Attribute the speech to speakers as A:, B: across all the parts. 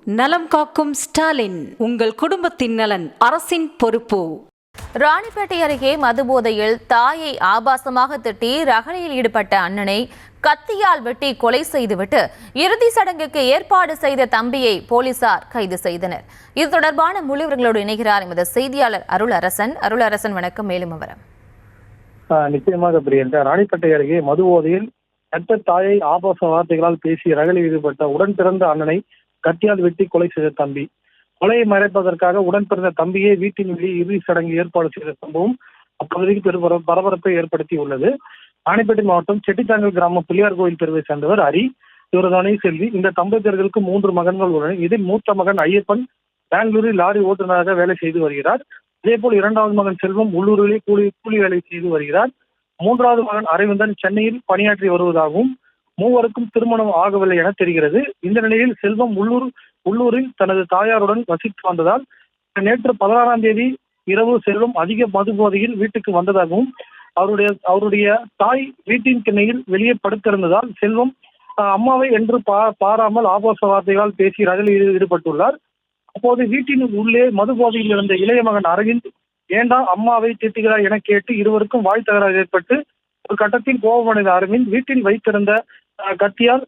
A: நலம் காக்கும் ஸ்டாலின், உங்கள் குடும்பத்தின் நலன் அரசின் பொறுப்பு.
B: ராணிப்பேட்டை அருகே மதுபோதையில் தாயை ஆபாசமாக திட்டி ரகளையில் ஈடுபட்ட அண்ணனை கத்தியால் வெட்டி கொலை செய்துவிட்டு இறுதி சடங்குக்கு ஏற்பாடு செய்த தம்பியை போலீசார் கைது செய்தனர். இது தொடர்பான முழு விவரங்களோடு இணைகிறார் எமது செய்தியாளர் அருளரசன். வணக்கம். மேலும் விவரம்.
C: நிச்சயமாக பிரியங்கா, ராணிப்பேட்டை அருகே மதுபோதையில் பெற்ற தாயை ஆபாச வார்த்தைகளால் பேசி ரகளையில் ஈடுபட்ட உடன் பிறந்த அண்ணனை கத்தியால் வெட்டி கொலை செய்த தம்பி. கொலையை மறைப்பதற்காக உடன் பிறந்த தம்பியை வீட்டின் வெளியே இறுதி சடங்கு ஏற்பாடு செய்த சம்பவம் அப்பகுதிக்கு பெரும் பரபரப்பை ஏற்படுத்தி உள்ளது. ராணிப்பேட்டை மாவட்டம் செட்டித்தாங்கல் கிராமம் பிள்ளையார் கோயில் தெருவை சேர்ந்தவர் ஹரி, இவரது செல்வி. இந்த தம்பதியர்களுக்கு 3 மகன்கள் உள்ளனர். இதில் மூத்த மகன் ஐயப்பன் பெங்களூரில் லாரி ஓட்டுநராக வேலை செய்து வருகிறார். இதேபோல் 2வது மகன் செல்வம் உள்ளூரிலே கூலி வேலை செய்து வருகிறார். 3வது மகன் அரவிந்தன் சென்னையில் பணியாற்றி வருவதாகவும் மூவருக்கும் திருமணம் ஆகவில்லை என தெரிகிறது. இந்த நிலையில் செல்வம் உள்ளூரில் தனது தாயாருடன் வசித்து வந்ததால் நேற்று 16ஆம் தேதி இரவு செல்வம் அதிக மது போதையில் வீட்டுக்கு வந்ததாகவும் அவருடைய தாய் வீட்டின் திண்ணையில் வெளியே படுத்திருந்ததால் செல்வம் அம்மாவை என்று பாராமல் ஆபாச வார்த்தைகளால் பேசி ரகளையில் ஈடுபட்டுள்ளார். அப்போது வீட்டின் உள்ளே மது போதையில் இருந்த இளைய மகன் அரவிந்த் ஏண்டா அம்மாவை திட்டுகிறார் என கேட்டு இருவருக்கும் வாய் தகராறு ஏற்பட்டு ஒரு கட்டத்தில் கோபமடைந்த அரவிந்த் வீட்டில் வைத்திருந்த கத்தியால்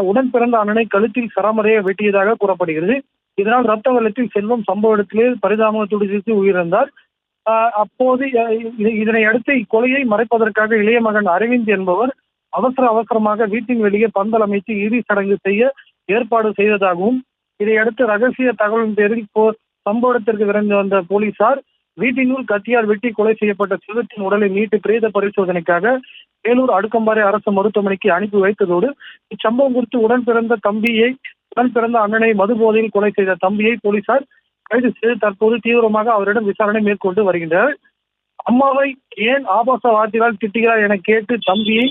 C: உடன் பிறந்த அண்ணனை கழுத்தில் சரமறைய வெட்டியதாக கூறப்படுகிறது. இதனால் ரத்த வெள்ளத்தில் செல்வம் சம்பவ இடத்திலே பரிதாபத்துடன் உயிரிழந்தார். அப்போது இதனை அடுத்து இக்கொலையை மறைப்பதற்காக இளைய மகன் அரவிந்த் என்பவர் அவசரமாக வீட்டின் வெளியே பந்தல் அமைத்து இறுதி சடங்கு செய்ய ஏற்பாடு செய்ததாகவும் இதையடுத்து ரகசிய தகவலின் பேரில் சம்பவ இடத்திற்கு விரைந்து வந்த போலீசார் வீட்டினுள் கத்தியால் வெட்டி கொலை செய்யப்பட்ட செல்வத்தின் உடலை மீட்டு பிரேத பரிசோதனைக்காக வேலூர் அடுக்கம்பாறை அரசு மருத்துவமனைக்கு அனுப்பி வைத்ததோடு இச்சம்பவம் குறித்து உடன் பிறந்த அண்ணனை மதுபோதையில் கொலை செய்த தம்பியை போலீசார் கைது செய்து தற்போது தீவிரமாக அவரிடம் விசாரணை மேற்கொண்டு வருகின்றனர். அம்மாவை ஏன் ஆபாச வார்த்தையால் திட்டுகிறார் என கேட்டு தம்பியை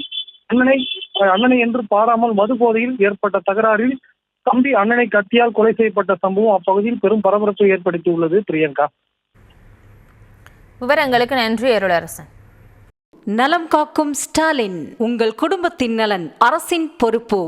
C: அண்ணனை என்று பாராமல் மதுபோதையில் ஏற்பட்ட தகராறில் தம்பி அண்ணனை கத்தியால் கொலை செய்யப்பட்ட சம்பவம் அப்பகுதியில் பெரும் பரபரப்பை ஏற்படுத்தியுள்ளது. பிரியங்கா,
B: விவரங்களுக்கு நன்றி அருளரசன்.
A: நலம் காக்கும் ஸ்டாலின், உங்கள் குடும்பத்தின் நலன் அரசின் பொறுப்பு.